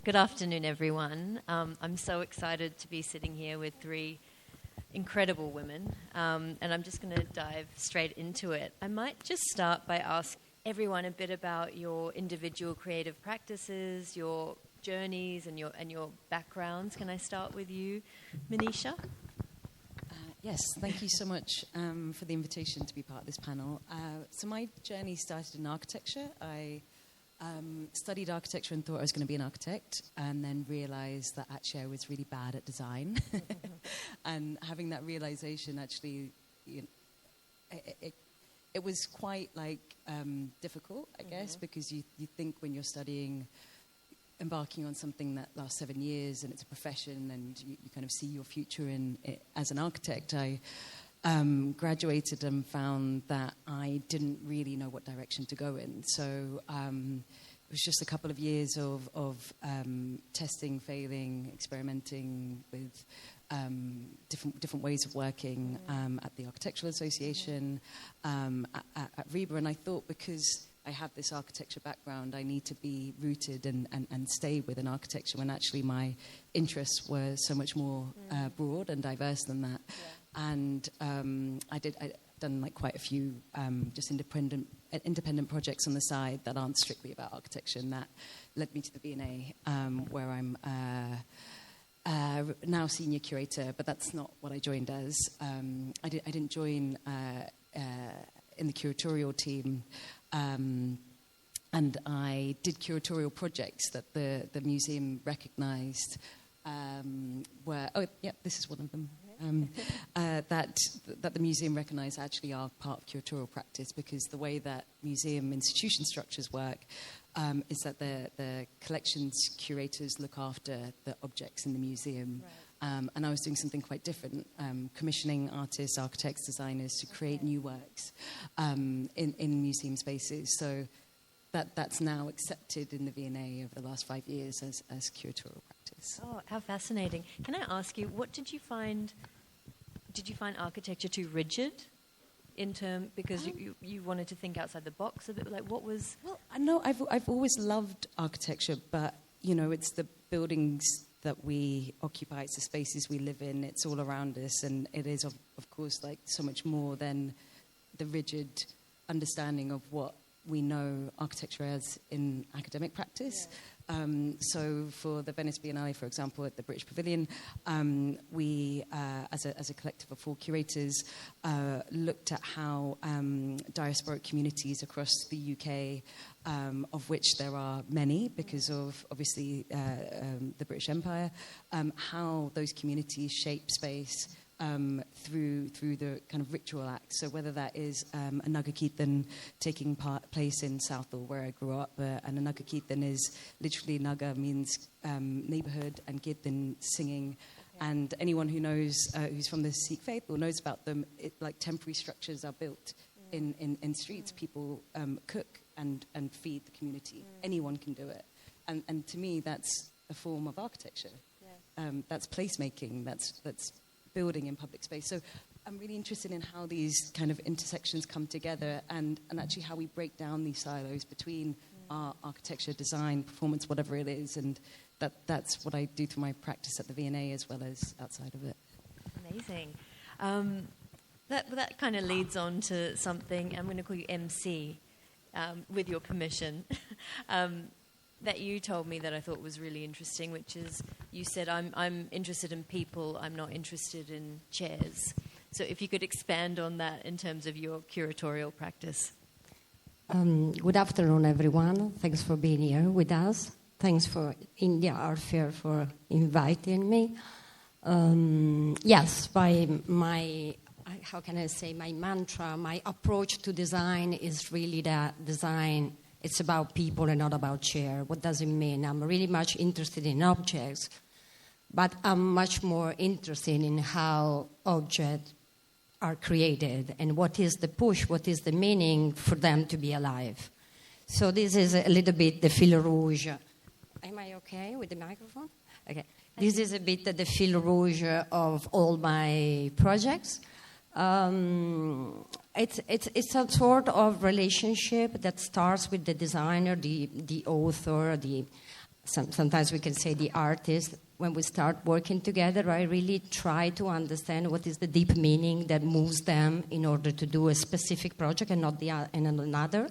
Good afternoon, everyone. I'm so excited to be sitting here with three incredible women, and I'm just going to dive straight into it. I might just start by asking everyone a bit about your individual creative practices, your journeys, and your backgrounds. Can I start with you, Meneesha? Yes, thank you so much for the invitation to be part of this panel. So my journey started in architecture. I studied architecture and thought I was going to be an architect, and then realized that actually I was really bad at design. And having that realization, actually, it was quite difficult, I guess, because you think when you're studying, embarking on something that lasts 7 years and it's a profession, and you kind of see your future in it as an architect. I graduated and found that I didn't really know what direction to go in. So it was just a couple of years of testing, failing, experimenting with different ways of working at the Architectural Association, at RIBA, and I thought because I have this architecture background, I need to be rooted and stay within architecture, when actually my interests were so much more broad and diverse than that. Yeah. And I'd done quite a few just independent projects on the side that aren't strictly about architecture, and that led me to the V&A, where I'm now senior curator, but that's not what I joined as. I didn't join in the curatorial team, and I did curatorial projects that the museum recognised this is one of them. That the museum recognised actually are part of curatorial practice, because the way that museum institution structures work is that the collections curators look after the objects in the museum. Right. And I was doing something quite different, commissioning artists, architects, designers to create new works in museum spaces. So that's now accepted in the V&A over the last 5 years as curatorial practice. Oh, how fascinating. Can I ask you, what did you find architecture too rigid because you wanted to think outside the box a bit? What was... Well, I know I've always loved architecture, but, it's the buildings that we occupy, it's the spaces we live in, it's all around us, and it is, of course, so much more than the rigid understanding of what we know architecture as in academic practice. Yeah. So for the Venice Biennale, for example, at the British Pavilion, we, as a collective of 4 curators, looked at how diasporic communities across the UK, of which there are many because of, obviously, the British Empire, how those communities shape space through the kind of ritual act. So whether that is a Naga Kirtan taking place in Southall, where I grew up, and a Naga Kirtan is literally, Naga means neighborhood, and Kirtan singing. Okay. And anyone who knows, who's from the Sikh faith or knows about them, temporary structures are built in streets. People cook and feed the community. Anyone can do it. And to me, that's a form of architecture. Yeah. That's placemaking. That's building in public space. So I'm really interested in how these kind of intersections come together, and actually how we break down these silos between our architecture, design, performance, whatever it is, and that's what I do through my practice at the V&A as well as outside of it. Amazing. That kind of leads on to something, I'm going to call you MC, with your permission, that you told me that I thought was really interesting, which is, you said, I'm interested in people, I'm not interested in chairs. So if you could expand on that in terms of your curatorial practice. Good afternoon, everyone. Thanks for being here with us. Thanks for India Art Fair for inviting me. Yes, by my, how can I say, my mantra, my approach to design is really that design, it's about people and not about chair. What does it mean? I'm really much interested in objects, but I'm much more interested in how objects are created and what is the push, what is the meaning for them to be alive. So this is a little bit the fil rouge. Am I okay with the microphone? Okay. This is a bit the fil rouge of all my projects. It's a sort of relationship that starts with the designer, the author, sometimes we can say the artist, when we start working together, I really try to understand what is the deep meaning that moves them in order to do a specific project and not and another,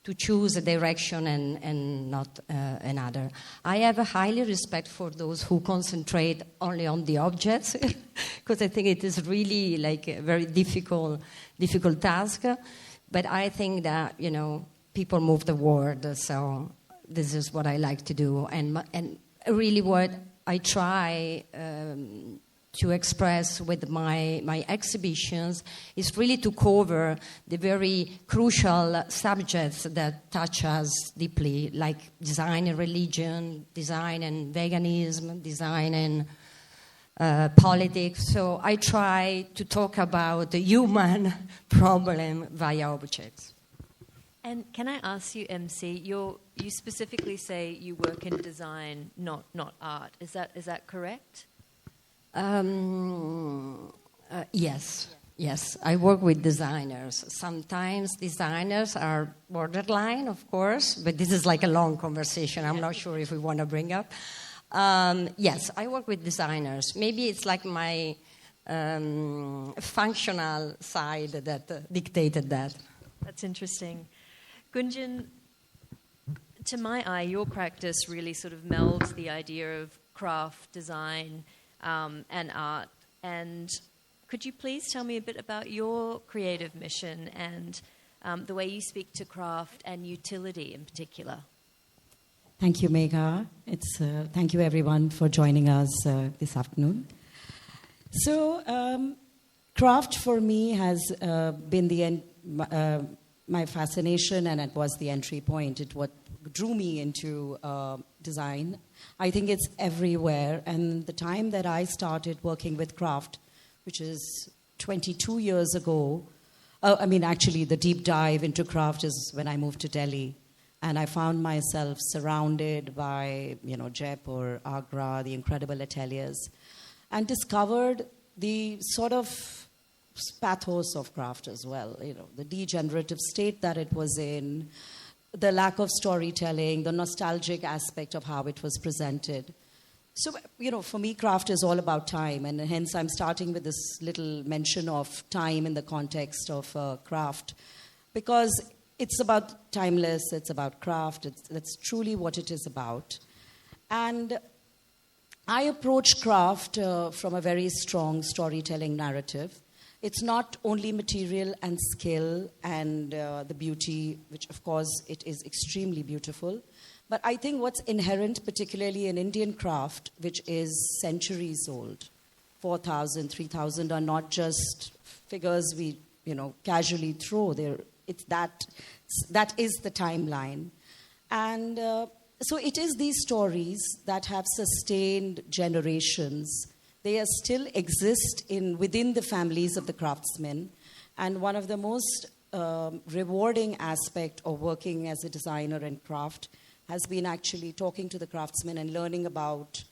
to choose a direction and not another. I have a highly respect for those who concentrate only on the objects, because I think it is really like a very difficult task. But I think that, people move the world, so this is what I like to do. And really what I try to express with my exhibitions is really to cover the very crucial subjects that touch us deeply, like design and religion, design and veganism, design and politics. So I try to talk about the human problem via objects. And can I ask you, MC, you specifically say you work in design, not art. Is that correct? Yes. Yes, I work with designers. Sometimes designers are borderline, of course, but this is like a long conversation. I'm not sure if we want to bring up. Yes, I work with designers. Maybe it's like my functional side that dictated that. That's interesting. Gunjan, to my eye, your practice really sort of melds the idea of craft, design, and art. And could you please tell me a bit about your creative mission and the way you speak to craft and utility in particular? Thank you, Megha. Thank you, everyone, for joining us this afternoon. So, craft for me has been my fascination, and it was the entry point. It what drew me into design. I think it's everywhere. And the time that I started working with craft, which is 22 years ago, actually the deep dive into craft is when I moved to Delhi. And I found myself surrounded by, Jaipur, Agra, the incredible ateliers, and discovered the sort of pathos of craft as well, the degenerative state that it was in, the lack of storytelling, the nostalgic aspect of how it was presented. So, for me, craft is all about time, and hence I'm starting with this little mention of time in the context of craft, because it's about timeless, it's about craft, that's truly what it is about. And I approach craft from a very strong storytelling narrative. It's not only material and skill and the beauty, which of course it is extremely beautiful, but I think what's inherent, particularly in Indian craft, which is centuries old, 4,000, 3,000 are not just figures we casually throw. That is the timeline. And so it is these stories that have sustained generations. They still exist within the families of the craftsmen. And one of the most rewarding aspects of working as a designer in craft has been actually talking to the craftsmen and learning about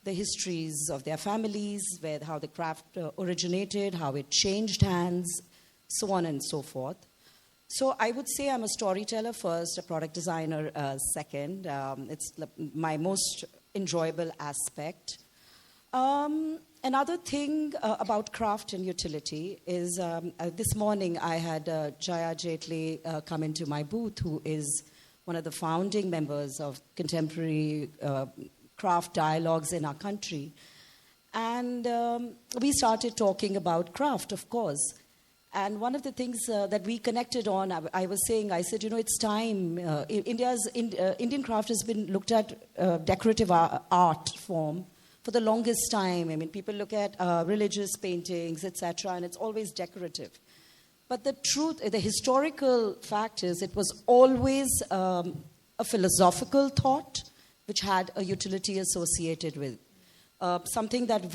the histories of their families, how the craft originated, how it changed hands, so on and so forth. So I would say I'm a storyteller first, a product designer second. It's my most enjoyable aspect. Another thing about craft and utility is this morning I had Jaya Jaitley come into my booth, who is one of the founding members of contemporary craft dialogues in our country. And we started talking about craft, of course. And one of the things that we connected on, I said, it's time. Indian craft has been looked at decorative art form for the longest time. I mean, people look at religious paintings, etc., and it's always decorative. But the historical fact is it was always a philosophical thought which had a utility associated with. Something that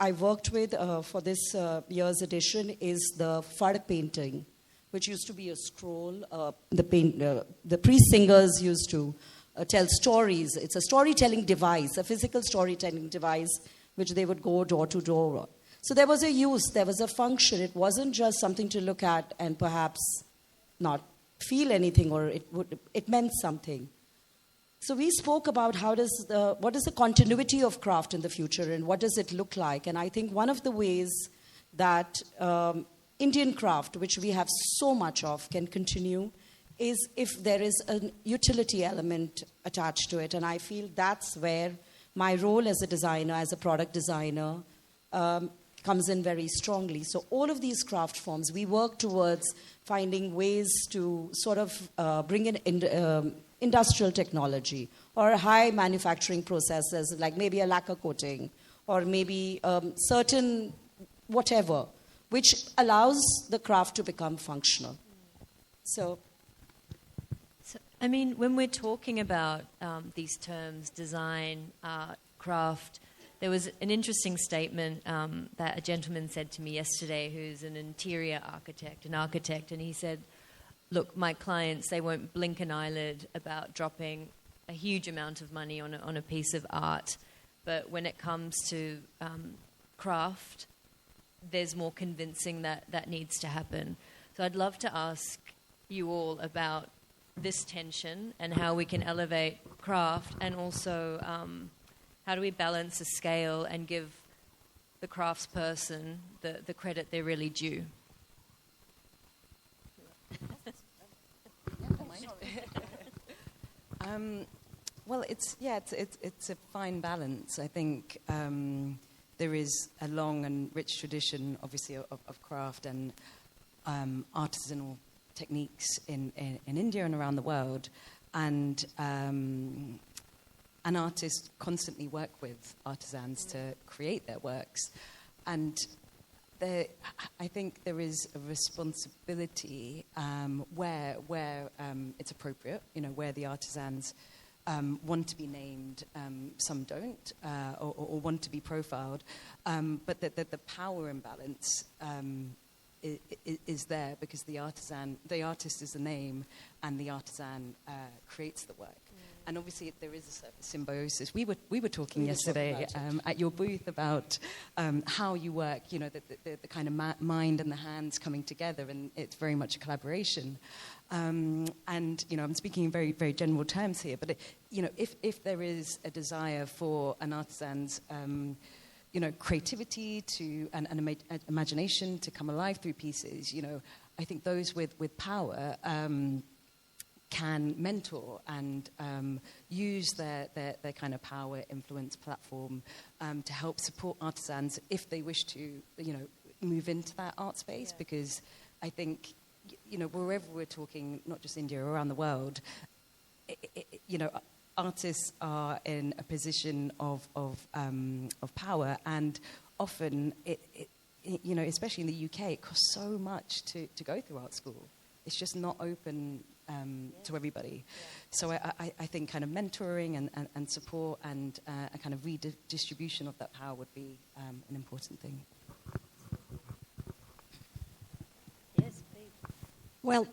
I worked with for this year's edition is the Fad painting, which used to be a scroll. The priest singers used to tell stories. It's a storytelling device, a physical storytelling device, which they would go door to door. So there was a use, there was a function. It wasn't just something to look at and perhaps not feel anything, or it meant something. So we spoke about what is the continuity of craft in the future and what does it look like. And I think one of the ways that Indian craft, which we have so much of, can continue is if there is a utility element attached to it. And I feel that's where my role as a designer, as a product designer, comes in very strongly. So all of these craft forms, we work towards finding ways to sort of bring in industrial technology or high manufacturing processes, like maybe a lacquer coating or maybe certain whatever, which allows the craft to become functional. So I mean, when we're talking about these terms, design, art, craft, there was an interesting statement that a gentleman said to me yesterday who's an interior architect, and he said, look, my clients, they won't blink an eyelid about dropping a huge amount of money on a piece of art, but when it comes to craft, there's more convincing that needs to happen. So I'd love to ask you all about this tension and how we can elevate craft, and also how do we balance the scale and give the craftsperson the credit they're really due. Well, it's a fine balance. I think there is a long and rich tradition, obviously, of craft and artisanal techniques in India and around the world, and artists constantly work with artisans to create their works, and I think there is a responsibility where it's appropriate, where the artisans want to be named, some don't, or want to be profiled, but the power imbalance is there because the artist is the name, and the artisan creates the work. And obviously, there is a certain symbiosis. We were talking yesterday at your booth about how you work. The kind of mind and the hands coming together, and it's very much a collaboration. And I'm speaking in very, very general terms here. But if there is a desire for an artisan's creativity and imagination to come alive through pieces, I think those with power can mentor and use their kind of power, influence, platform to help support artisans if they wish to, move into that art space. Because I think, wherever we're talking, not just India, around the world, artists are in a position of power, and often especially in the UK, it costs so much to go through art school. It's just not open to everybody. So I think kind of mentoring and support and a kind of redistribution of that power would be an important thing. Yes, please. Well,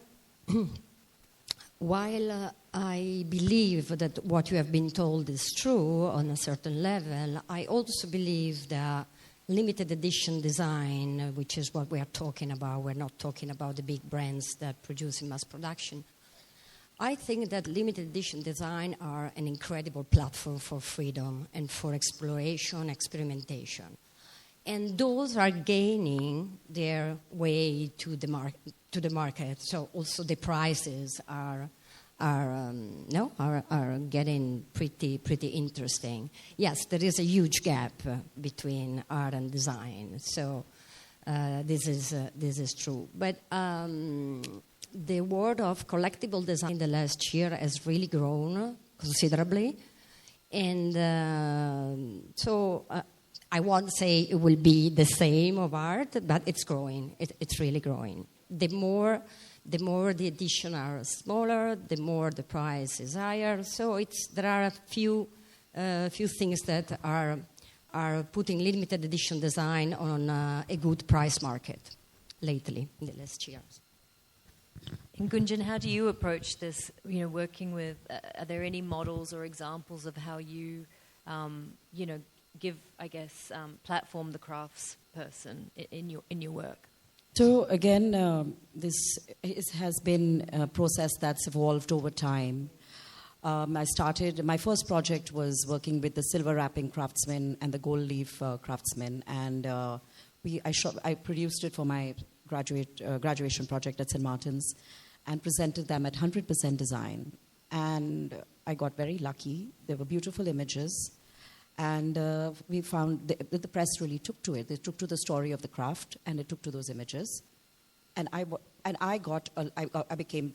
while I believe that what you have been told is true on a certain level, I also believe that limited edition design, which is what we are talking about, we're not talking about the big brands that produce in mass production. I think that limited edition design are an incredible platform for freedom and for exploration, experimentation. And those are gaining their way to the market. So also the prices are getting pretty interesting. Yes, there is a huge gap between art and design. So this is true. But the world of collectible design in the last year has really grown considerably, and so I won't say it will be the same of art, but it's growing. It's really growing. The more the editions are smaller, the more the price is higher. So there are a few things that are putting limited edition design on a good price market lately in the last years. And Gunjan, how do you approach this? Working with, are there any models or examples of how you, give, I guess, platform the crafts person in your work? So again, this has been a process that's evolved over time. My first project was working with the silver wrapping craftsmen and the gold leaf craftsmen, and I produced it for my graduation project at St. Martin's and presented them at 100% design. And I got very lucky. They were beautiful images. And we found the press really took to it. They took to the story of the craft, and it took to those images. And I became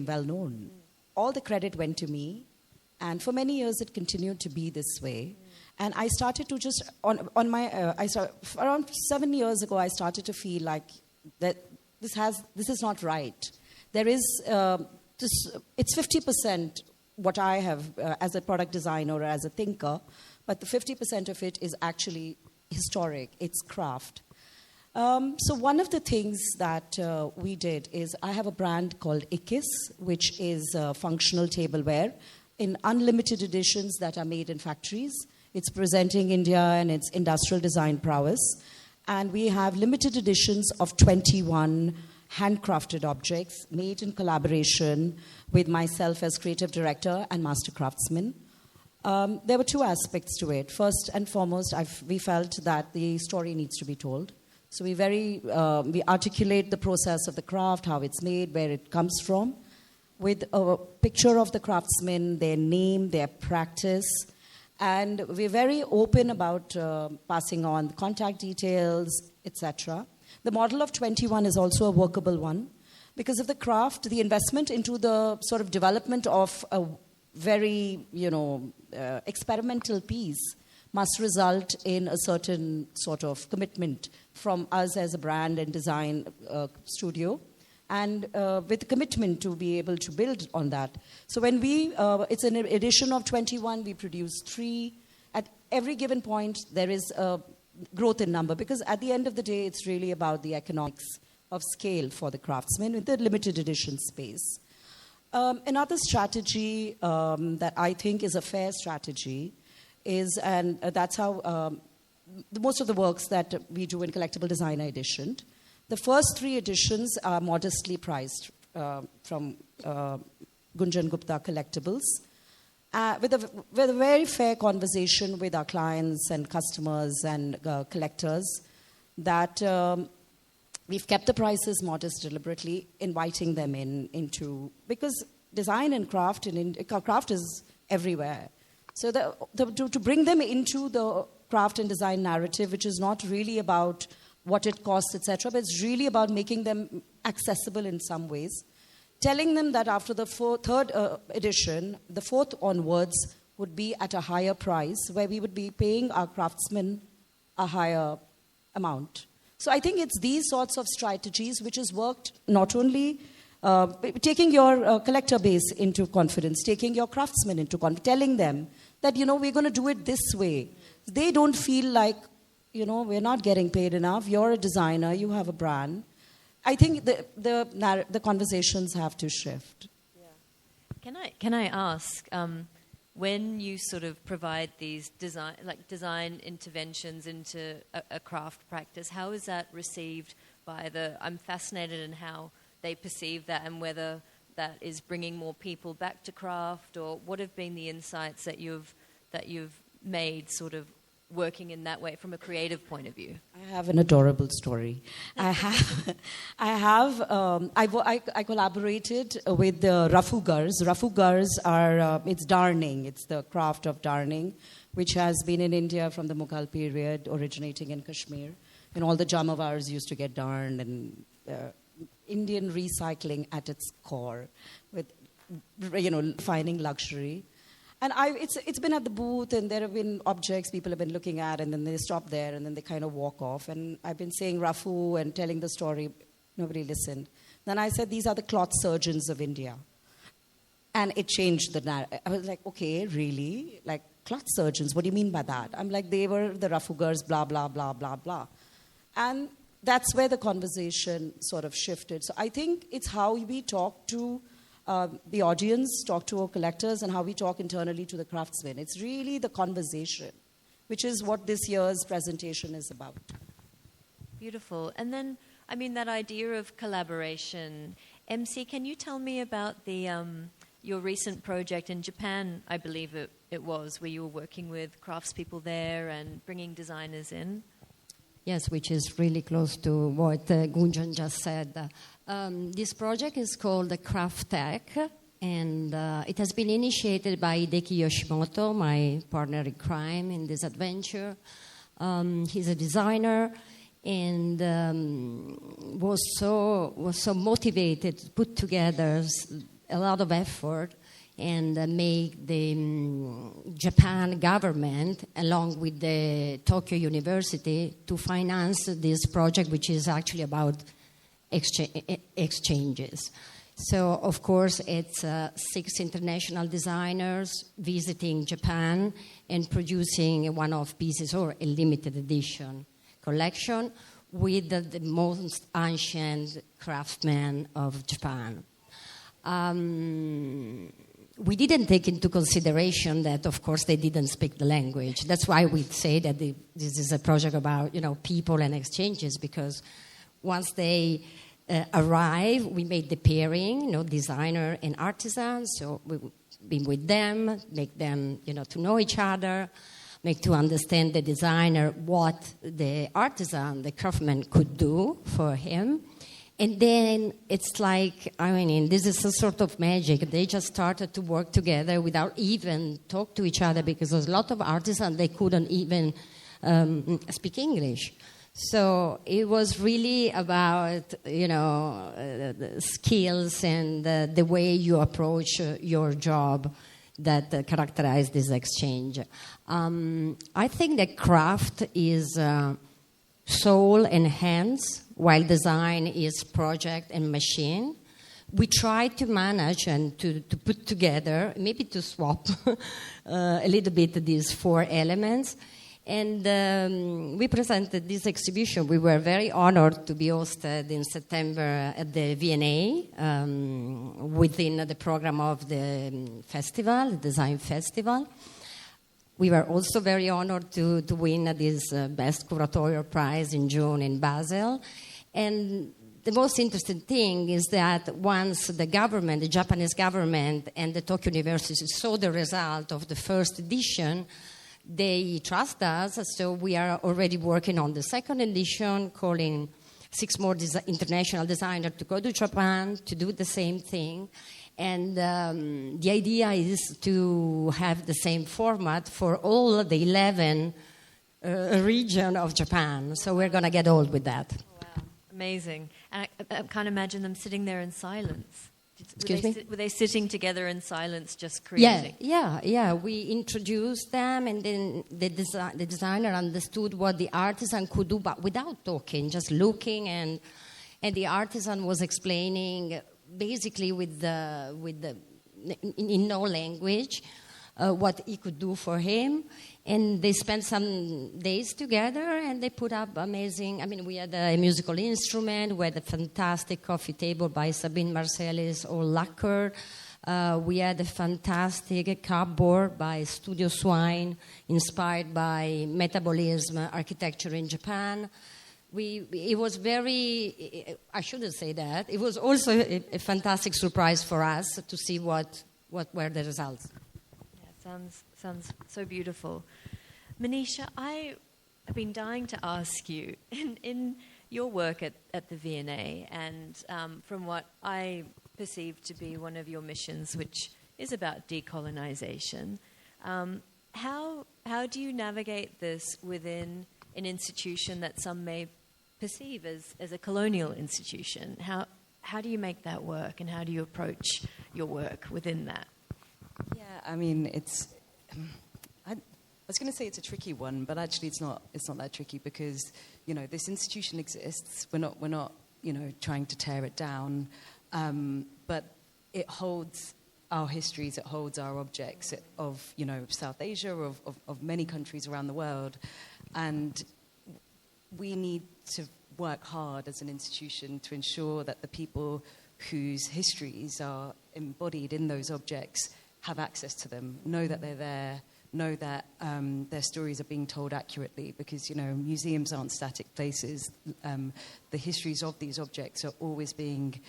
well known. All the credit went to me, and for many years it continued to be this way. And I started to just around 7 years ago, I started to feel like that this is not right. There is it's 50% what I have as a product designer or as a thinker, but the 50% of it is actually historic. It's craft. So one of the things that we did is I have a brand called IKKIS, which is functional tableware in unlimited editions that are made in factories. It's presenting India and its industrial design prowess. And we have limited editions of 21 handcrafted objects made in collaboration with myself as creative director and master craftsman. There were two aspects to it. First and foremost, we felt that the story needs to be told. So we articulate the process of the craft, how it's made, where it comes from, with a picture of the craftsman, their name, their practice. And we're very open about passing on contact details, etc. The model of 21 is also a workable one. Because of the craft, the investment into the sort of development of a very, experimental piece must result in a certain sort of commitment from us as a brand and design studio, and with a commitment to be able to build on that. So when it's an edition of 21, we produce 3. At every given point, there is a growth in number, because at the end of the day, it's really about the economics of scale for the craftsmen with the limited edition space. Another strategy that I think is a fair strategy is, and that's how most of the works that we do in Collectible Design are editioned. The first 3 editions are modestly priced from Gunjan Gupta Collectibles, with a very fair conversation with our clients and customers and collectors, that we've kept the prices modest deliberately, inviting them into, because design and craft craft is everywhere. So to bring them into the craft and design narrative, which is not really about what it costs, etc., but it's really about making them accessible in some ways. Telling them that after the third edition, the 4th onwards would be at a higher price, where we would be paying our craftsmen a higher amount. So I think it's these sorts of strategies which has worked, not only taking your collector base into confidence, taking your craftsmen into confidence, telling them that, we're going to do it this way. They don't feel like, we're not getting paid enough. You're a designer. You have a brand. I think the conversations have to shift. Yeah. Can I ask, when you sort of provide these design interventions into a craft practice, how is that received by I'm fascinated in how they perceive that, and whether that is bringing more people back to craft, or what have been the insights that you've made sort of working in that way from a creative point of view? I have an adorable story. I collaborated with the Rafugars. Rafugars are, it's darning. It's the craft of darning, which has been in India from the Mughal period, originating in Kashmir. And all the Jamawars used to get darned, and Indian recycling at its core, with, finding luxury. And it's been at the booth, and there have been objects people have been looking at, and then they stop there, and then they kind of walk off. And I've been saying Rafu and telling the story. Nobody listened. Then I said, these are the cloth surgeons of India. And it changed the narrative. I was like, okay, really? Like, cloth surgeons, what do you mean by that? I'm like, they were the Rafugars, blah, blah, blah, blah, blah. And that's where the conversation sort of shifted. So I think it's how we talk to the audience, talk to our collectors, and how we talk internally to the craftsmen. It's really the conversation, which is what this year's presentation is about. Beautiful. And then, that idea of collaboration. MC, can you tell me about the your recent project in Japan, I believe it was, where you were working with craftspeople there and bringing designers in. Yes, which is really close to what Gunjan just said. This project is called the Craft Tech, and it has been initiated by Hideki Yoshimoto, my partner in crime in this adventure. He's a designer and was so motivated to put together a lot of effort and make the Japan government, along with the Tokyo University, to finance this project, which is actually about exchanges. So, of course, it's 6 international designers visiting Japan and producing one-off pieces or a limited edition collection with the most ancient craftsmen of Japan. We didn't take into consideration that, of course, they didn't speak the language. That's why we say that this is a project about, people and exchanges, because once they arrive, we made the pairing, designer and artisan. So we've been with them, make them, to know each other, make to understand the designer what the artisan, the craftsman could do for him. And then it's like, this is a sort of magic. They just started to work together without even talk to each other, because there's a lot of artisans, they couldn't even speak English. So it was really about, the skills and the way you approach your job that characterize this exchange. I think that craft is soul and hands, while design is project and machine. We try to manage and to put together, maybe to swap a little bit these 4 elements. And we presented this exhibition. We were very honored to be hosted in September at the V&A within the program of the festival, the Design Festival. We were also very honored to win this Best Curatorial Prize in June in Basel. And the most interesting thing is that once the government, the Japanese government and the Tokyo University saw the result of the first edition, they trust us. So we are already working on the second edition, calling 6 more international designers to go to Japan to do the same thing. And the idea is to have the same format for all the 11 regions of Japan. So we're going to get old with that. Wow, amazing. And I can't imagine them sitting there in silence. Were they sitting together in silence just creating? Yeah. We introduced them, and then the designer understood what the artisan could do, but without talking, just looking. And the artisan was explaining basically in no language what he could do for him. And they spent some days together, and they put up amazing. We had a musical instrument. We had a fantastic coffee table by Sabine Marcellis, all lacquered. We had a fantastic cupboard by Studio Swine, inspired by metabolism architecture in Japan. It was very, I shouldn't say that. It was also a fantastic surprise for us to see what were the results. Yeah, sounds so beautiful. Meneesha, I have been dying to ask you, in your work at the V&A, and from what I perceive to be one of your missions, which is about decolonization, how do you navigate this within an institution that some may perceive as a colonial institution? How do you make that work, and how do you approach your work within that? Yeah, it's. I was going to say it's a tricky one, but actually it's not that tricky, because this institution exists. We're not trying to tear it down, but it holds our histories, it holds our objects of South Asia, of many countries around the world, and we need to work hard as an institution to ensure that the people whose histories are embodied in those objects have access to them, know that they're there, know that their stories are being told accurately, because museums aren't static places. The histories of these objects are always being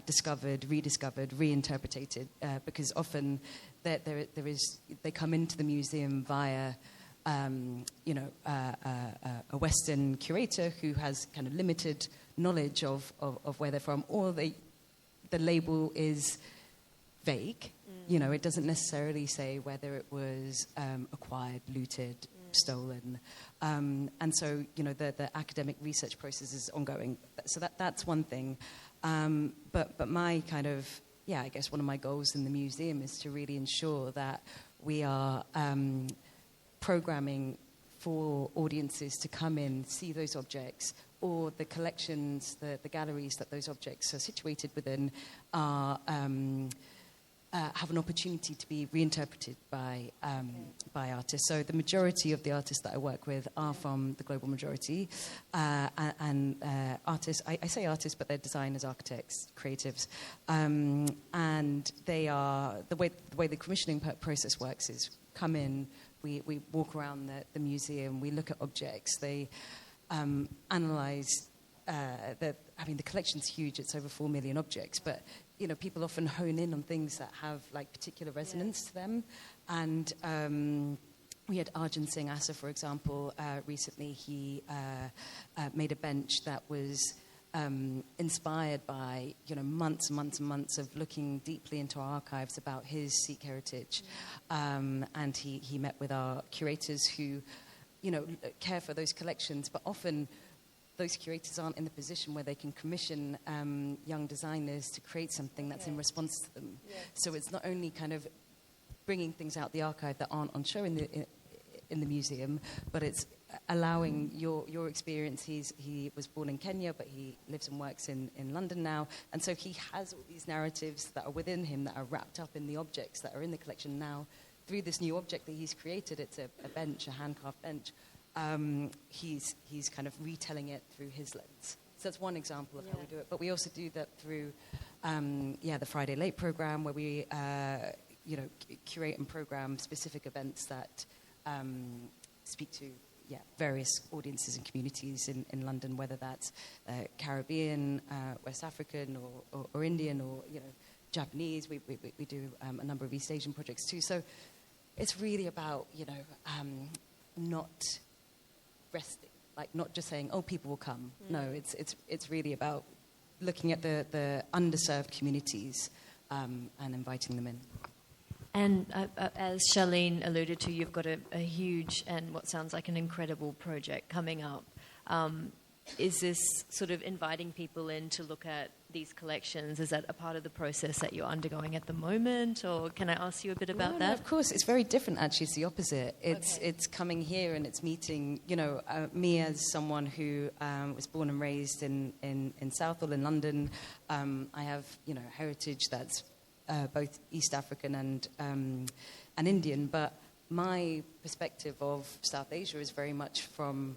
discovered, rediscovered, reinterpreted, because often they come into the museum via a Western curator who has kind of limited knowledge of where they're from, or the label is vague. It doesn't necessarily say whether it was acquired, looted, stolen. And so, the academic research process is ongoing. So that's one thing. But my kind of, I guess one of my goals in the museum is to really ensure that we are programming for audiences to come in, see those objects, or the collections, the galleries that those objects are situated within are have an opportunity to be reinterpreted by artists. So the majority of the artists that I work with are from the global majority, and artists. I say artists, but they're designers, architects, creatives, and they are the way the commissioning process works is come in. We walk around the museum. We look at objects. They analyze. The collection's huge. It's over 4 million objects, but people often hone in on things that have like particular resonance to them. And we had Arjun Singh Asa, for example, recently. He made a bench that was inspired by months and months and months of looking deeply into our archives about his Sikh heritage. And he met with our curators who care for those collections, but often those curators aren't in the position where they can commission young designers to create something that's in response to them. So it's not only kind of bringing things out the archive that aren't on show in the museum, but it's allowing your experience. He was born in Kenya, but he lives and works in London now, and so he has all these narratives that are within him that are wrapped up in the objects that are in the collection now through this new object that he's created. It's a bench, a handcraft bench. He's kind of retelling it through his lens. So that's one example of how we do it. But we also do that through, the Friday Late program, where we, curate and program specific events that speak to various audiences and communities in London, whether that's Caribbean, West African, or Indian, or Japanese. We do a number of East Asian projects too. So it's really about not resting, like not just saying, oh, people will come. No, it's really about looking at the underserved communities and inviting them in. And as Charlene alluded to, you've got a huge and what sounds like an incredible project coming up. Is this sort of inviting people in to look at these collections? Is that a part of the process that you're undergoing at the moment? Or can I ask you a bit about that? No, of course. It's very different, actually. It's the opposite. It's coming here and it's meeting, me as someone who was born and raised in Southall, in London. I have, heritage that's both East African and Indian. But my perspective of South Asia is very much from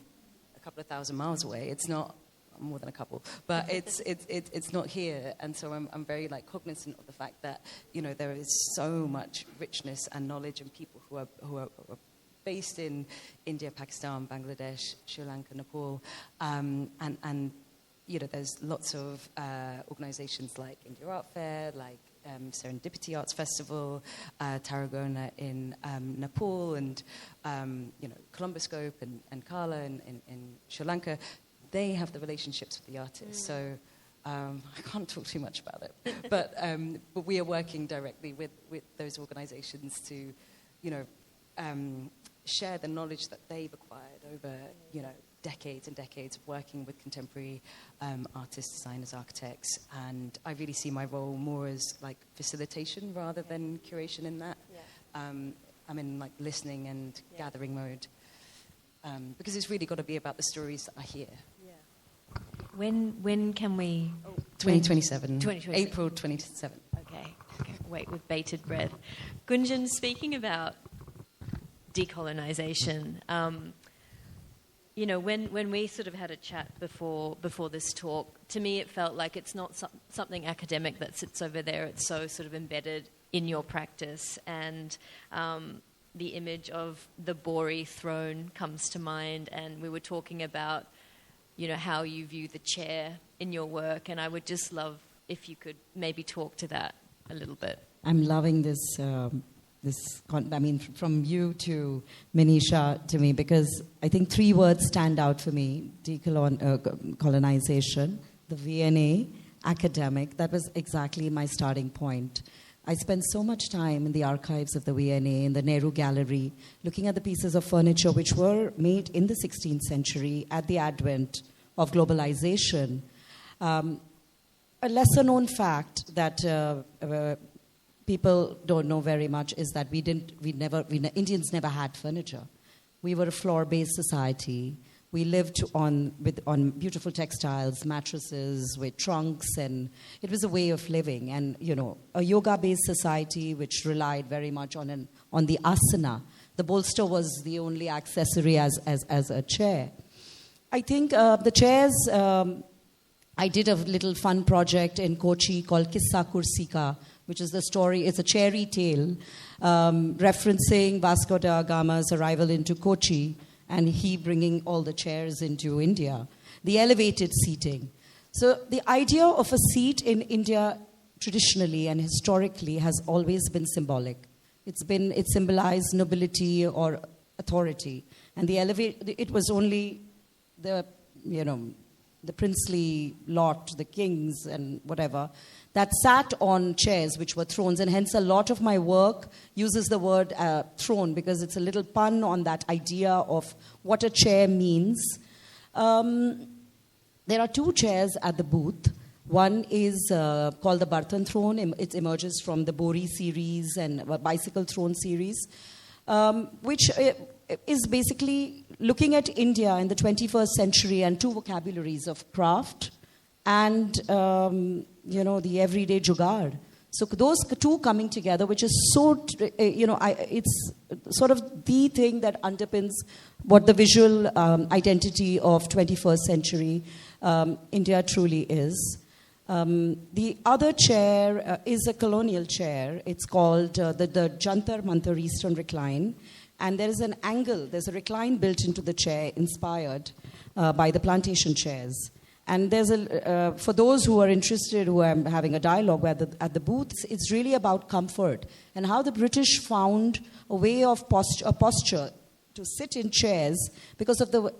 a couple of thousand miles away. It's not more than a couple, but it's not here, and so I'm very cognizant of the fact that there is so much richness and knowledge and people who are based in India, Pakistan, Bangladesh, Sri Lanka, Nepal, and there's lots of organizations like India Art Fair, like Serendipity Arts Festival, Tarragona in Nepal, and Columboscope and Kala in Sri Lanka. They have the relationships with the artists, so I can't talk too much about it. But we are working directly with those organizations to, share the knowledge that they've acquired over, decades and decades of working with contemporary artists, designers, architects. And I really see my role more as facilitation rather than curation in that. I'm in listening and gathering mode, because it's really got to be about the stories that are here. When can we... 2027. 2027. April 27. Okay. Wait with bated breath. Gunjan, speaking about decolonization, when we sort of had a chat before this talk, to me it felt like it's not something academic that sits over there. It's so sort of embedded in your practice, and the image of the Bori throne comes to mind, and we were talking about how you view the chair in your work. And I would just love if you could maybe talk to that a little bit. I'm loving this, from you to Meneesha to me, because I think 3 words stand out for me: decolonization, the V&A, academic. That was exactly my starting point. I spent so much time in the archives of the V&A, in the Nehru Gallery, looking at the pieces of furniture which were made in the 16th century at the advent of globalization. A lesser-known fact that people don't know very much is that Indians never had furniture. We were a floor-based society. We lived on beautiful textiles, mattresses with trunks, and it was a way of living. And a yoga-based society which relied very much on the asana. The bolster was the only accessory as a chair. I think the chairs. I did a little fun project in Kochi called Kissa Kursika, which is the story. It's a cherry tale referencing Vasco da Gama's arrival into Kochi and he bringing all the chairs into India, the elevated seating. So the idea of a seat in India traditionally and historically has always been symbolic. It symbolized nobility or authority. And it was only the princely lot, the kings and whatever, that sat on chairs, which were thrones. And hence a lot of my work uses the word throne, because it's a little pun on that idea of what a chair means. There are 2 chairs at the booth. One is called the Bartan throne. It emerges from the Bori series and bicycle throne series, which is basically looking at India in the 21st century and 2 vocabularies of craft and, the everyday jugaad. So those 2 coming together, which is so, it's sort of the thing that underpins what the visual identity of 21st century India truly is. The other chair is a colonial chair. It's called the Jantar Mantar Eastern Recline. And there is an angle, there's a recline built into the chair inspired by the plantation chairs. And there's for those who are interested, who are having a dialogue at the booths, it's really about comfort and how the British found a way of posture to sit in chairs because of the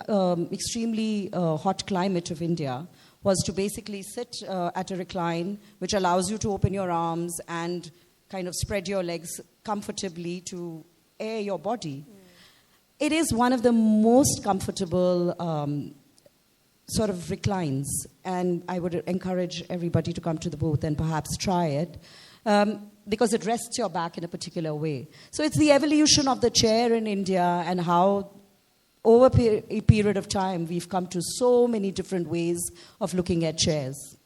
extremely hot climate of India, was to basically sit at a recline, which allows you to open your arms and kind of spread your legs comfortably to air your body. It is one of the most comfortable sort of reclines, and I would encourage everybody to come to the booth and perhaps try it, because it rests your back in a particular way. So it's the evolution of the chair in India and how over a period of time we've come to so many different ways of looking at chairs.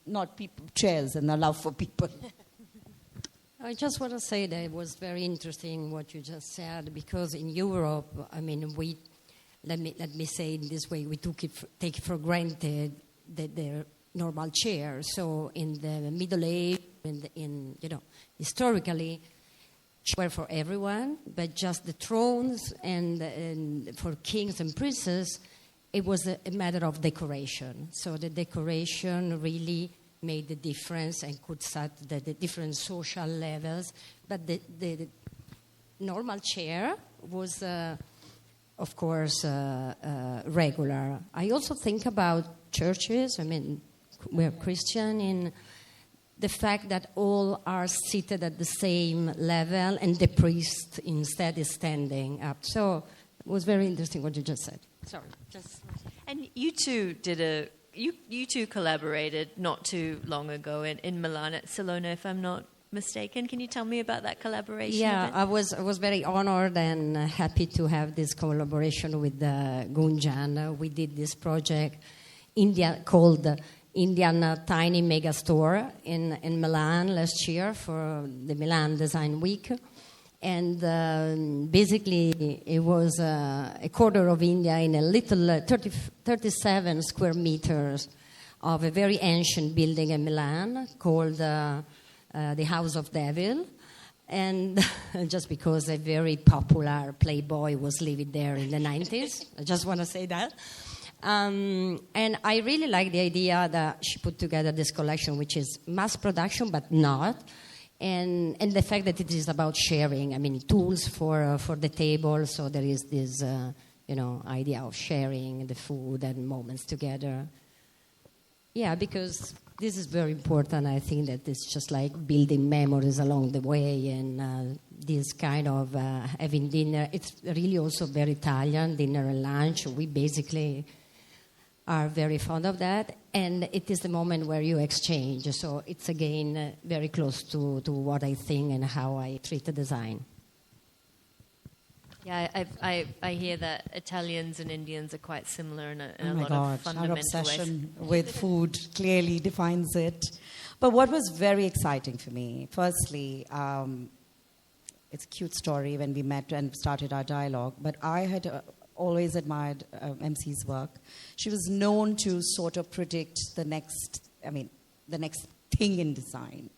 Not people, chairs and the love for people. I just want to say that it was very interesting what you just said, because in Europe, let me say it this way, we take for granted the normal chair. So in the Middle Age, historically, were for everyone, but just the thrones and for kings and princes, it was a matter of decoration. So the decoration really made the difference and could set the different social levels. But the normal chair was, of course, regular. I also think about churches. We're Christian in the fact that all are seated at the same level and the priest instead is standing up. So it was very interesting what you just said. Sorry. And you two you two collaborated not too long ago in Milan at Salona, if I'm not mistaken. Can you tell me about that collaboration? Yeah, I was very honored and happy to have this collaboration with Gunjan. We did this project called Indian Tiny Mega Store in Milan last year for the Milan Design Week. And basically it was a quarter of India in a little 37 square meters of a very ancient building in Milan called the House of Devil. And just because a very popular playboy was living there in the 90s. I just want to say that. And I really like the idea that she put together this collection, which is mass production, but not. And the fact that it is about sharing, I mean, tools for the table. So there is this, idea of sharing the food and moments together. Yeah, because this is very important. I think that it's just like building memories along the way, and this kind of having dinner. It's really also very Italian, dinner and lunch. We basically are very fond of that, and it is the moment where you exchange. So it's again very close to what I think and how I treat the design. Yeah, I hear that Italians and Indians are quite similar in a Oh my lot God, of fundamental our obsession ways. with food clearly defines it. But what was very exciting for me, firstly, it's a cute story when we met and started our dialogue, but I had always admired MC's work. She was known to sort of predict the next thing in design.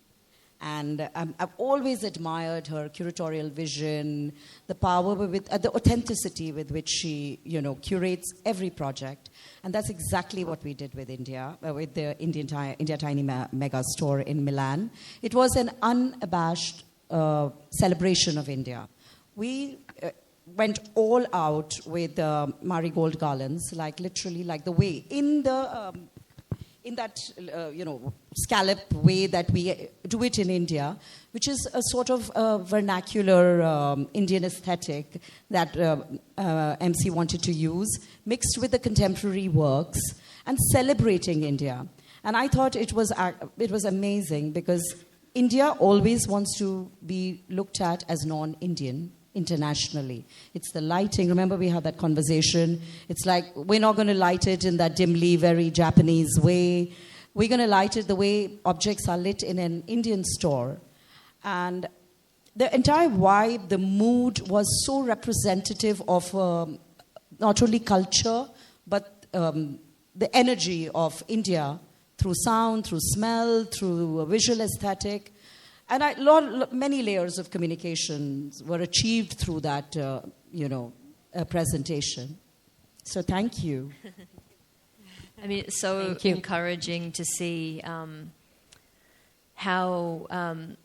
And I've always admired her curatorial vision, the power, the authenticity with which she, curates every project. And that's exactly what we did with India, with the India Tiny Mega store in Milan. It was an unabashed celebration of India. We went all out with marigold garlands, like literally like the way in that scallop way that we do it in India, which is a sort of vernacular Indian aesthetic that MC wanted to use, mixed with the contemporary works and celebrating India. And I thought it was amazing because India always wants to be looked at as non-Indian internationally. It's the lighting. Remember we had that conversation. It's like we're not going to light it in that dimly, very Japanese way. We're going to light it the way objects are lit in an Indian store. And the entire vibe, the mood was so representative of not only culture, but the energy of India through sound, through smell, through a visual aesthetic. And many layers of communications were achieved through that, presentation. So thank you. I mean, it's so encouraging to see how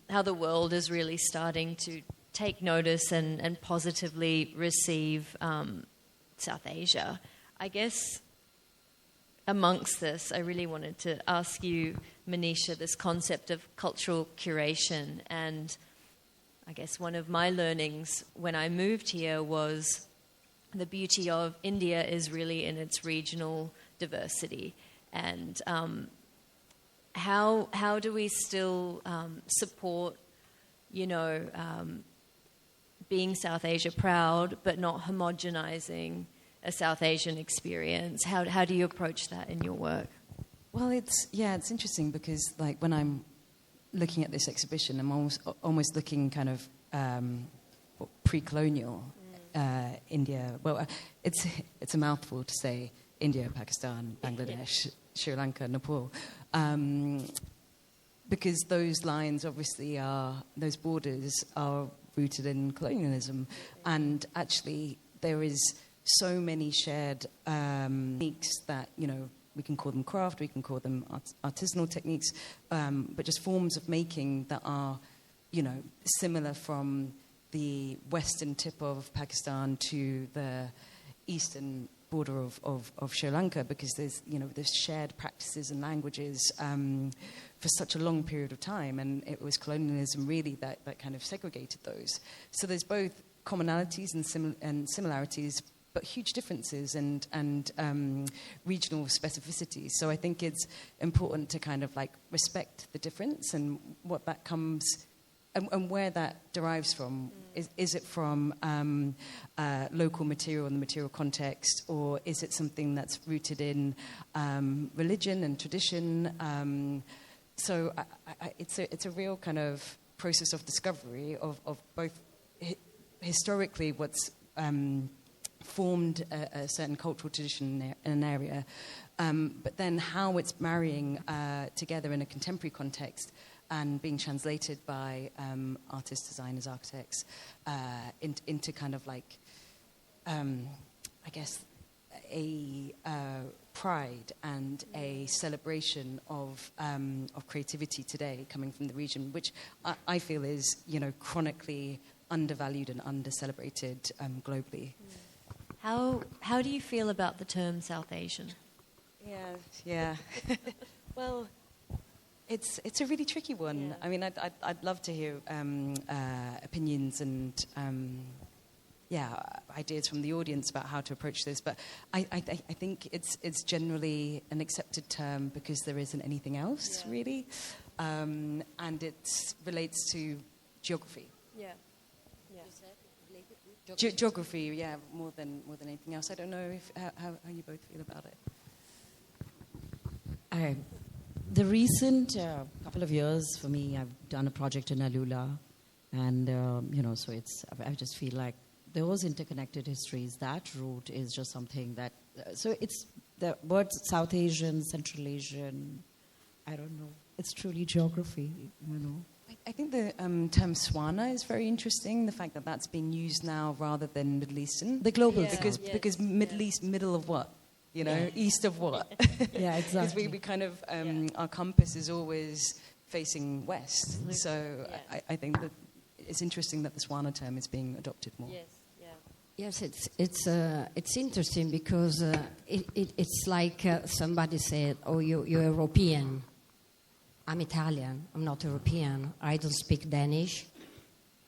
the world is really starting to take notice and positively receive South Asia. I guess amongst this, I really wanted to ask you, Meneesha, this concept of cultural curation. And I guess one of my learnings when I moved here was the beauty of India is really in its regional diversity. And how do we still support, being South Asia proud, but not homogenizing a South Asian experience? How do you approach that in your work? Well, it's interesting because like when I'm looking at this exhibition, I'm almost looking kind of pre-colonial India. Well, it's a mouthful to say India, Pakistan, Bangladesh, Sri Lanka, Nepal, because those lines obviously those borders are rooted in colonialism, and actually there is so many shared techniques that, we can call them craft, we can call them artisanal techniques, but just forms of making that are, similar from the western tip of Pakistan to the eastern border of Sri Lanka, because there's shared practices and languages for such a long period of time, and it was colonialism really that kind of segregated those. So there's both commonalities and similarities, but huge differences and regional specificities. So I think it's important to kind of like respect the difference and what that comes and where that derives from. Is it from local material and the material context, or is it something that's rooted in religion and tradition? So it's a real kind of process of discovery of both historically what's formed a certain cultural tradition in an area, but then how it's marrying together in a contemporary context and being translated by artists, designers, architects into kind of like, I guess, a pride and a celebration of creativity today coming from the region, which I feel is, chronically undervalued and under-celebrated globally. How do you feel about the term South Asian? Yeah. Well, it's a really tricky one. Yeah. I mean, I'd love to hear opinions and ideas from the audience about how to approach this. But I think it's generally an accepted term because there isn't anything else really, and it relates to geography. Yeah. Geography, more than anything else. I don't know how you both feel about it. The recent couple of years for me, I've done a project in Alula, and so I just feel like those interconnected histories. That root is just something that. So it's the word South Asian, Central Asian. I don't know. It's truly geography, I think the term Swana is very interesting. The fact that that's being used now rather than Middle Eastern. The global because Middle East, middle of what? East of what? Yeah, exactly. Because we kind of, our compass is always facing west. So I think that it's interesting that the Swana term is being adopted more. Yes, it's interesting because it's like somebody said, "Oh, you're European." I'm Italian. I'm not European. I don't speak Danish.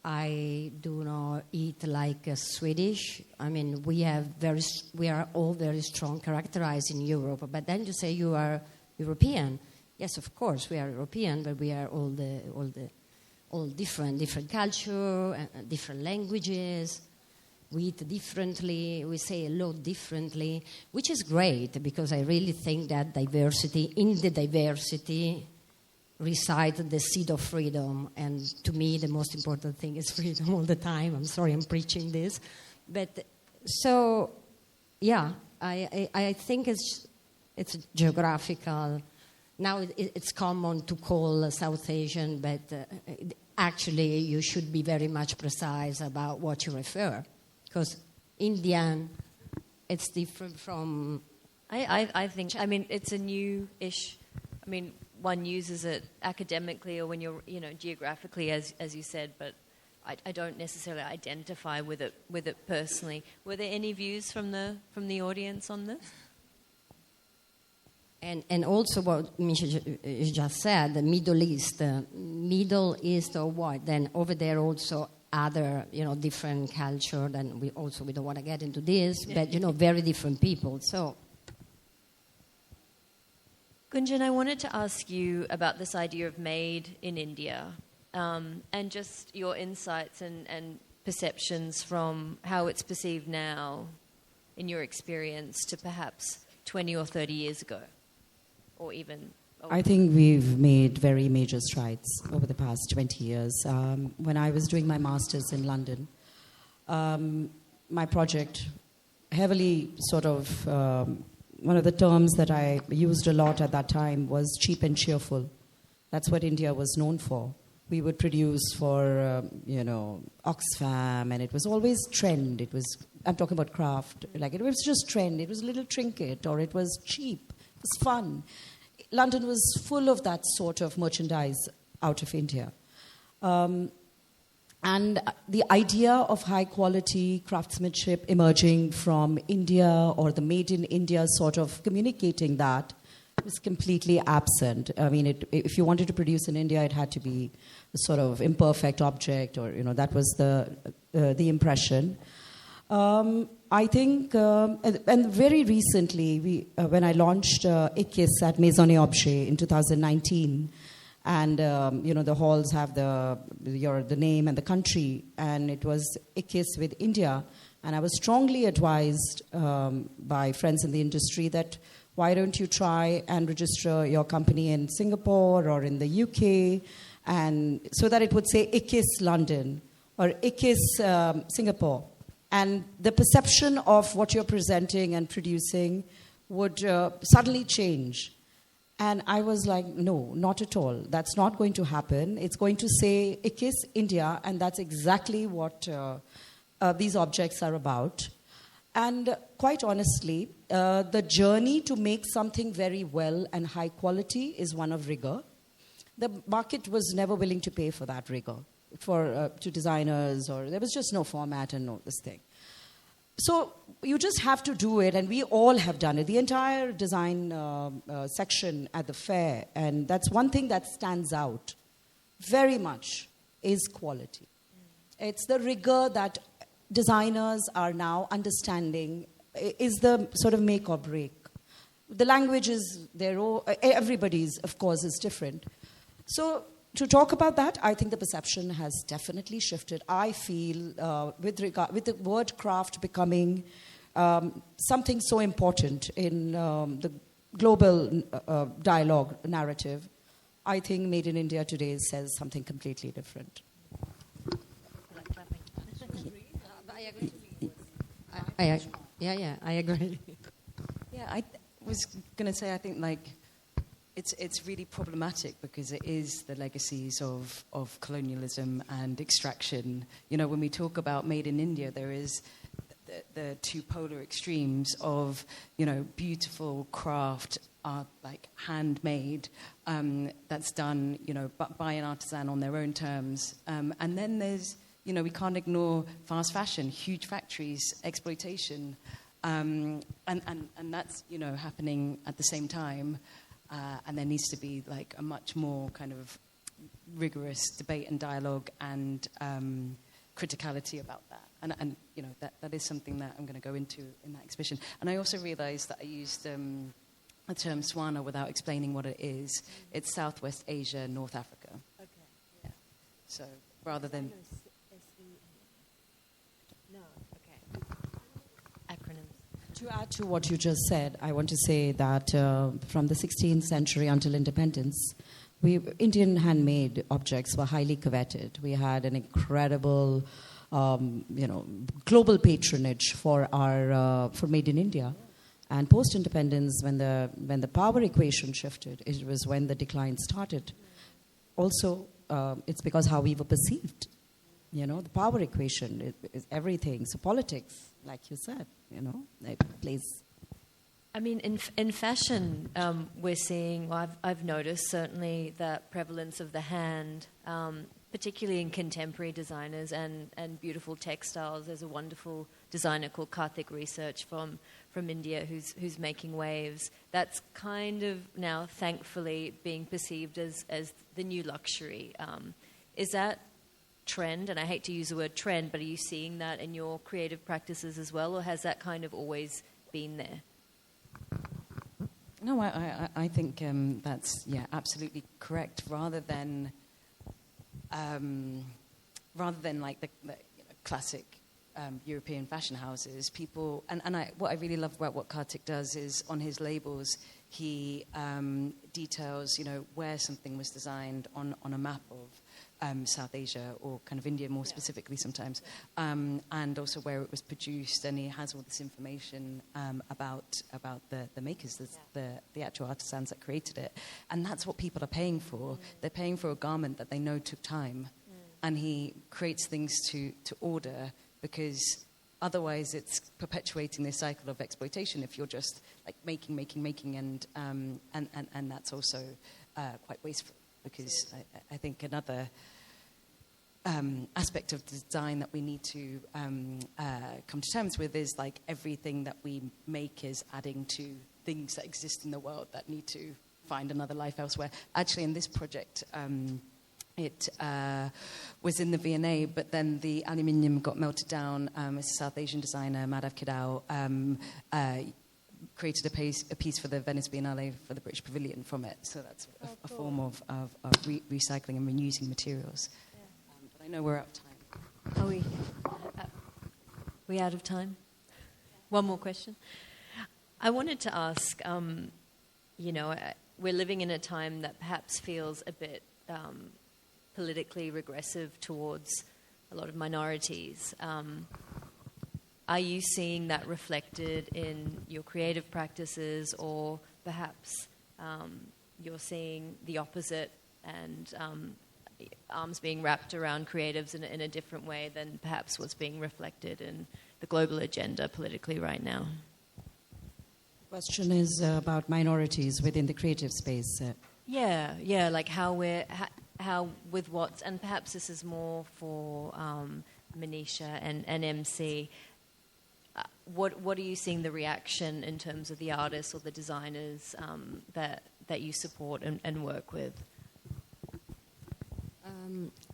I do not eat like Swedish. I mean, we are all very strong, characterized in Europe. But then you say you are European. Yes, of course we are European, but we are all different culture, different languages. We eat differently. We say a lot differently, which is great because I really think that in the diversity resides the seed of freedom. And to me, the most important thing is freedom all the time. I'm sorry I'm preaching this. But so, I think it's geographical. Now it's common to call South Asian, but actually you should be very much precise about what you refer. Because Indian, it's different from... I think, it's a new-ish... one uses it academically or when you're, geographically, as you said, but I don't necessarily identify with it personally. Were there any views from the audience on this? And also what Meneesha just said, the Middle East or what? Then over there also other, different culture. Then we don't want to get into this, but very different people. So. Gunjan, I wanted to ask you about this idea of made in India and just your insights and perceptions from how it's perceived now in your experience to perhaps 20 or 30 years ago or even... I think we've made very major strides over the past 20 years. When I was doing my master's in London, my project heavily sort of... one of the terms that I used a lot at that time was cheap and cheerful. That's what India was known for. We would produce for, Oxfam, and it was always trend. I'm talking about craft. Like, it was just trend. It was a little trinket, or it was cheap. It was fun. London was full of that sort of merchandise out of India. And the idea of high-quality craftsmanship emerging from India or the made in India sort of communicating that was completely absent. If you wanted to produce in India, it had to be a sort of imperfect object or, that was the impression. I think, and very recently, when I launched IKKIS at Maison et Objet in 2019, and, the halls have the name and the country, and it was IKKIS with India. And I was strongly advised by friends in the industry that why don't you try and register your company in Singapore or in the UK, and so that it would say IKKIS London or IKKIS Singapore. And the perception of what you're presenting and producing would suddenly change. And I was like, no, not at all. That's not going to happen. It's going to say IKKIS India, and that's exactly what these objects are about. And quite honestly, the journey to make something very well and high quality is one of rigor. The market was never willing to pay for that rigor to designers, or there was just no format and no this thing. So you just have to do it, and we all have done it. The entire design section at the fair, and that's one thing that stands out very much, is quality. It's the rigor that designers are now understanding is the sort of make or break. The language is their own, everybody's, of course, is different. So to talk about that, I think the perception has definitely shifted. I feel with the word craft becoming something so important in the global dialogue narrative, I think Made in India today says something completely different. I agree. Yeah, I was going to say, I think it's really problematic because it is the legacies of colonialism and extraction. You know, when we talk about Made in India, there is the two polar extremes of, you know, beautiful craft art, like handmade, that's done, you know, by an artisan on their own terms. And then there's, you know, we can't ignore fast fashion, huge factories, exploitation. And that's, you know, happening at the same time. And there needs to be like a much more kind of rigorous debate and dialogue and criticality about that. And you know, that is something that I'm going to go into in that exhibition. And I also realized that I used the term Swana without explaining what it is. It's Southwest Asia, North Africa. Okay. Yeah. So rather than... No, okay. Acronyms. To add to what you just said, I want to say that from the 16th century until independence, Indian handmade objects were highly coveted. We had an incredible, global patronage for Made in India. And post-independence, when the power equation shifted, it was when the decline started. Also, it's because how we were perceived. You know, the power equation is everything. So politics, like you said, you know, it plays. I mean, in fashion, we're seeing, well, I've noticed certainly the prevalence of the hand, particularly in contemporary designers and beautiful textiles. There's a wonderful designer called Karthik Research from India who's making waves. That's kind of now, thankfully, being perceived as the new luxury. Is that trend? And I hate to use the word trend, but are you seeing that in your creative practices as well, or has that kind of always been there? No, I think that's absolutely correct. Rather than like the classic European fashion houses, people what I really love about what Karthik does is on his labels he details, you know, where something was designed on a map of South Asia or kind of India more specifically sometimes, and also where it was produced, and he has all this information about the makers, the actual artisans that created it, and that's what people are paying for. They're paying for a garment that they know took time, and he creates things to order because otherwise it's perpetuating this cycle of exploitation if you're just like making and that's also quite wasteful. Because I think another aspect of design that we need to come to terms with is like everything that we make is adding to things that exist in the world that need to find another life elsewhere. Actually, in this project, it was in the V&A, but then the aluminium got melted down. It's a South Asian designer, Madhav Kidal, created a piece for the Venice Biennale for the British Pavilion from it. So that's a form of recycling and reusing materials. Yeah. But I know we're out of time. Are we out of time? One more question. I wanted to ask, we're living in a time that perhaps feels a bit politically regressive towards a lot of minorities. Are you seeing that reflected in your creative practices, or perhaps you're seeing the opposite? And arms being wrapped around creatives in a different way than perhaps what's being reflected in the global agenda politically right now. Question is about minorities within the creative space. Yeah, like how with what, and perhaps this is more for Meneesha and MC. What are you seeing the reaction in terms of the artists or the designers that you support and work with?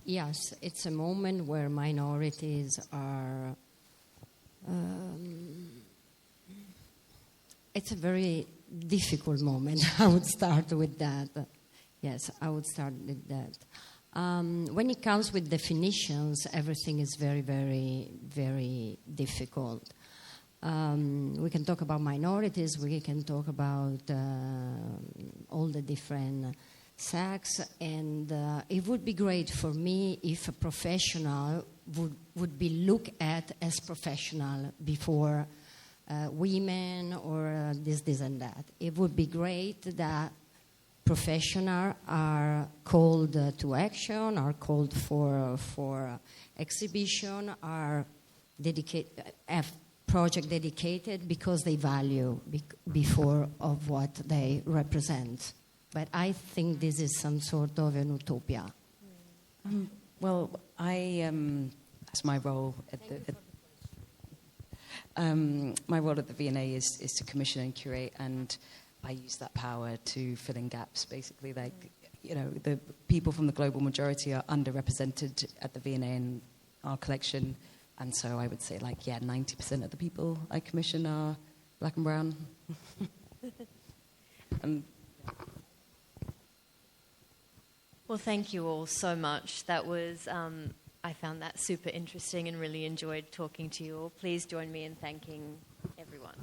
Yes, it's a moment where minorities are. It's a very difficult moment. I would start with that. Yes, I would start with that. When it comes with definitions, everything is very, very, very difficult. We can talk about minorities, we can talk about all the different sects, and it would be great for me if a professional would be looked at as professional before women or this and that. It would be great that professionals are called to action, are called for exhibition, are have project dedicated because they value before of what they represent. But I think this is some sort of an utopia. Well, that's my role at my role at the V&A is to commission and curate, and I use that power to fill in gaps. Basically, like, you know, the people from the global majority are underrepresented at the V&A in our collection, and so I would say, like, 90% of the people I commission are black and brown. And well, thank you all so much. That was, I found that super interesting and really enjoyed talking to you all. Please join me in thanking everyone.